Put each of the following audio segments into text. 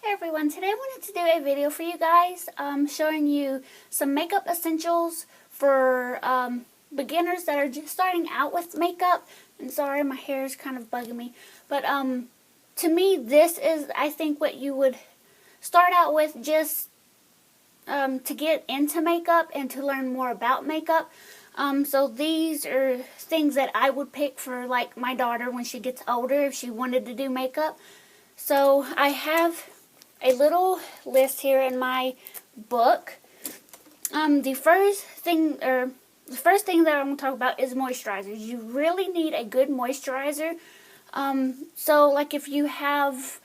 Hey everyone, today I wanted to do a video for you guys showing you some makeup essentials for beginners that are just starting out with makeup. And sorry, my hair is kind of bugging me. But to me, this is, I think, what you would start out with just to get into makeup and to learn more about makeup. So these are things that I would pick for like my daughter when she gets older if she wanted to do makeup. So I have a little list here in my book. The first thing that I'm going to talk about is moisturizers. You really need a good moisturizer. So like if you have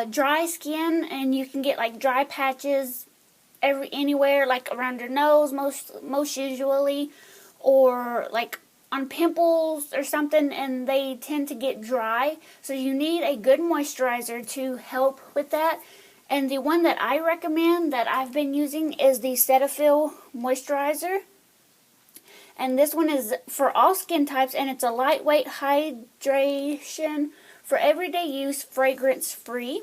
dry skin and you can get like dry patches anywhere, like around your nose most usually, or like on pimples or something, and they tend to get dry, so you need a good moisturizer to help with that. And the one that I recommend that I've been using is the Cetaphil moisturizer, and this one is for all skin types, and it's a lightweight hydration for everyday use, fragrance free.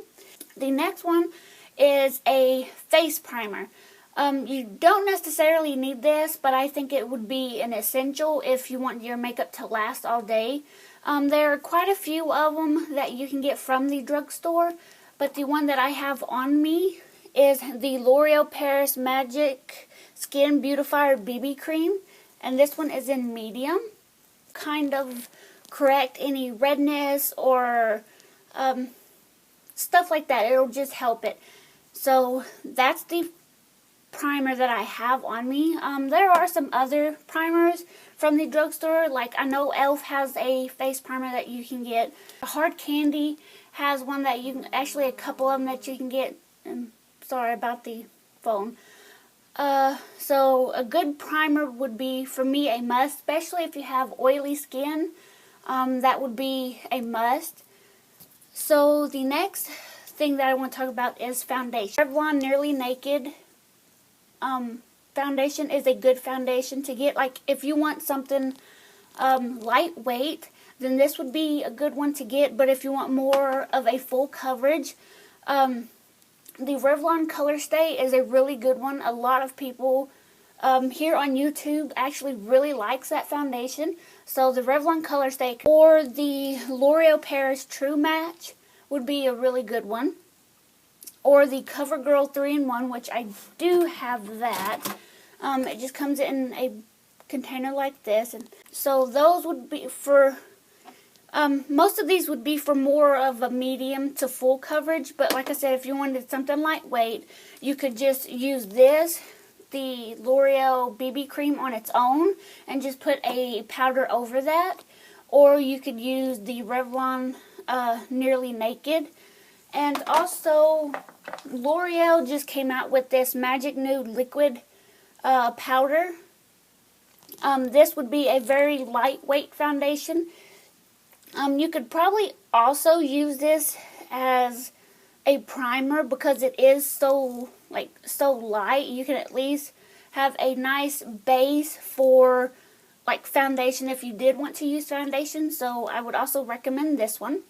The next one is a face primer. You don't necessarily need this, but I think it would be an essential if you want your makeup to last all day. There are quite a few of them that you can get from the drugstore, but the one that I have on me is the L'Oreal Paris Magic Skin Beautifier BB Cream, and this one is in medium. Kind of correct any redness or stuff like that. It'll just help it. So that's the primer that I have on me. There are some other primers from the drugstore, like I know Elf has a face primer that you can get. Hard Candy has one that you can, actually a couple of them that you can get. Sorry about the phone. So a good primer would be, for me, a must, especially if you have oily skin. That would be a must. So the next thing that I want to talk about is foundation. Revlon Nearly Naked foundation is a good foundation to get. Like if you want something lightweight, then this would be a good one to get. But if you want more of a full coverage, the Revlon Color Stay is a really good one. A lot of people here on YouTube actually really likes that foundation. So the Revlon Color Stay or the L'Oreal Paris True Match would be a really good one. Or the CoverGirl 3-in-1, which I do have that. It just comes in a container like this. And so those would be for, most of these would be for more of a medium to full coverage. But like I said, if you wanted something lightweight, you could just use this, the L'Oreal BB cream on its own, and just put a powder over that. Or you could use the Revlon Nearly Naked. And also, L'Oreal just came out with this Magic Nude Liquid powder. This would be a very lightweight foundation. You could probably also use this as a primer because it is so light. You can at least have a nice base for like foundation if you did want to use foundation. So I would also recommend this one.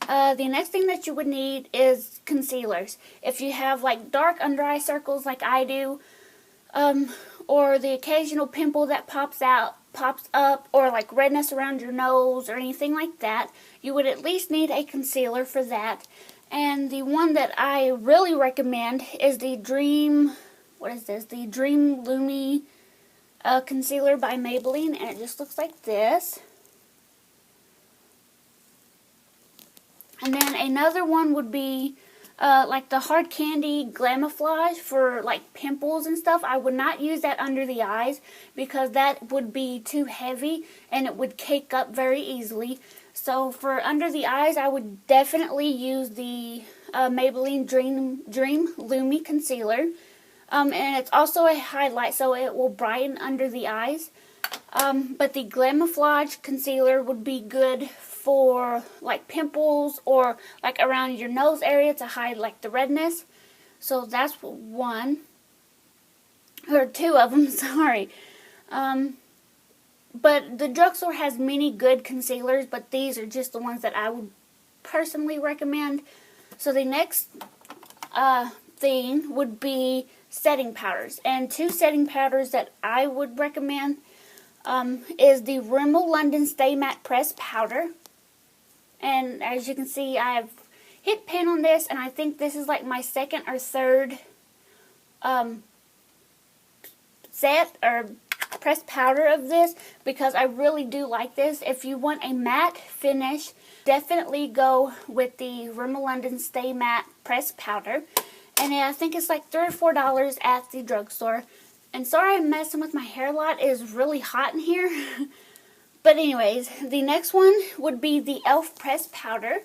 The next thing that you would need is concealers. If you have like dark under eye circles like I do, or the occasional pimple that pops up, or like redness around your nose or anything like that, you would at least need a concealer for that. And the one that I really recommend is the Dream Lumi concealer by Maybelline, and it just looks like this. And then another one would be like the Hard Candy Glamoflauge for like pimples and stuff. I would not use that under the eyes because that would be too heavy and it would cake up very easily. So for under the eyes, I would definitely use the Maybelline Dream Lumi concealer. And it's also a highlight, so it will brighten under the eyes. But the Glamoflauge concealer would be good for like pimples or like around your nose area to hide like the redness. So that's one. Or two of them, sorry. But the drugstore has many good concealers, but these are just the ones that I would personally recommend. So the next thing would be setting powders. And 2 setting powders that I would recommend is the Rimmel London Stay Matte Press Powder. And as you can see, I've hit pan on this, and I think this is like my second or third set or pressed powder of this, because I really do like this. If you want a matte finish, definitely go with the Rimmel London Stay Matte Pressed Powder. And I think it's like $3 or $4 at the drugstore. And sorry I'm messing with my hair a lot. It is really hot in here. But anyways, the next one would be the e.l.f. Pressed Powder.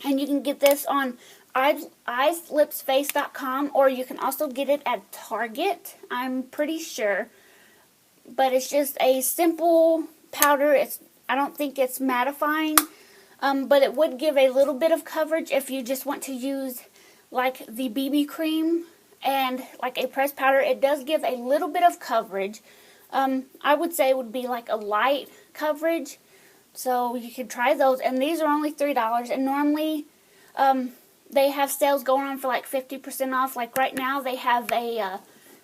And you can get this on eyeslipsface.com, or you can also get it at Target, I'm pretty sure. But it's just a simple powder. I don't think it's mattifying, but it would give a little bit of coverage if you just want to use like the BB cream and like a pressed powder. It does give a little bit of coverage. I would say it would be like a light coverage. So you could try those, and these are only $3, and normally they have sales going on for like 50% off. Like right now they have a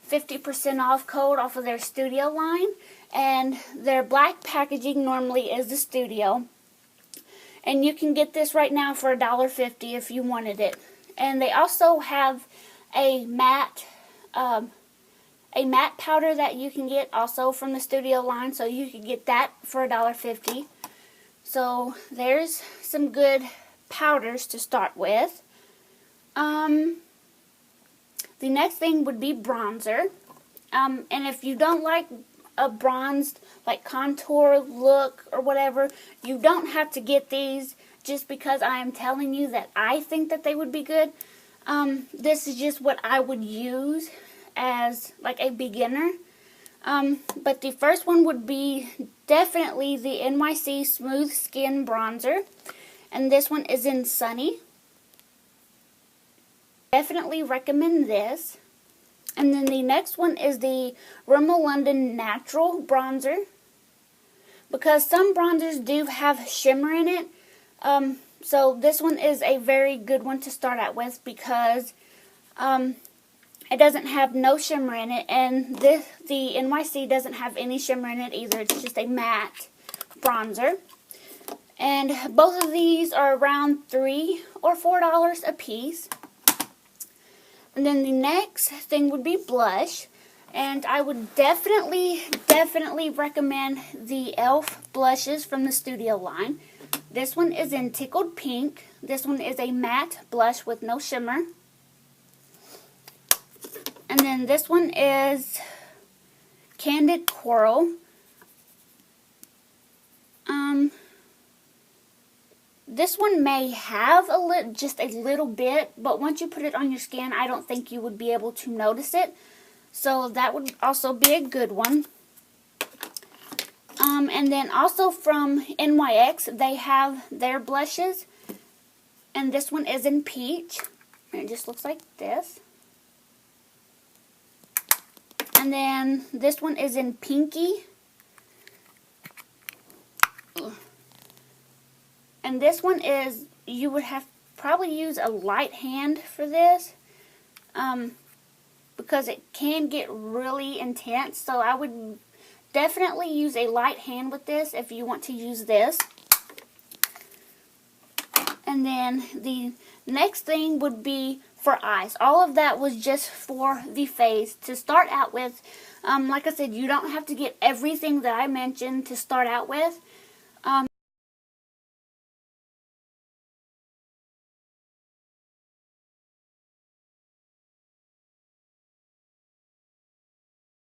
50% off code off of their Studio line, and their black packaging normally is the Studio. And you can get this right now for $1.50 if you wanted it. And they also have a matte powder that you can get also from the Studio line, so you can get that for $1.50. So there's some good powders to start with. The next thing would be bronzer. And if you don't like a bronzed, like contour look or whatever, you don't have to get these just because I am telling you that I think that they would be good. This is just what I would use as like a beginner. But the first one would be definitely the NYC Smooth Skin Bronzer. And this one is in Sunny. Definitely recommend this. And then the next one is the Rimmel London Natural Bronzer. Because some bronzers do have shimmer in it. So this one is a very good one to start out with, because it doesn't have no shimmer in it, and the NYC doesn't have any shimmer in it either. It's just a matte bronzer. And both of these are around $3 or $4 a piece. And then the next thing would be blush. And I would definitely recommend the e.l.f. blushes from the Studio line. This one is in Tickled Pink. This one is a matte blush with no shimmer. And then this one is Candid Coral. This one may have just a little bit, but once you put it on your skin, I don't think you would be able to notice it. So that would also be a good one. And then also from NYX, they have their blushes. And this one is in Peach. And it just looks like this. And then this one is in Pinky. And this one is, you would have probably use a light hand for this. Because it can get really intense. So I would definitely use a light hand with this if you want to use this. And then the next thing would be for eyes. All of that was just for the face to start out with. Like I said, you don't have to get everything that I mentioned to start out with.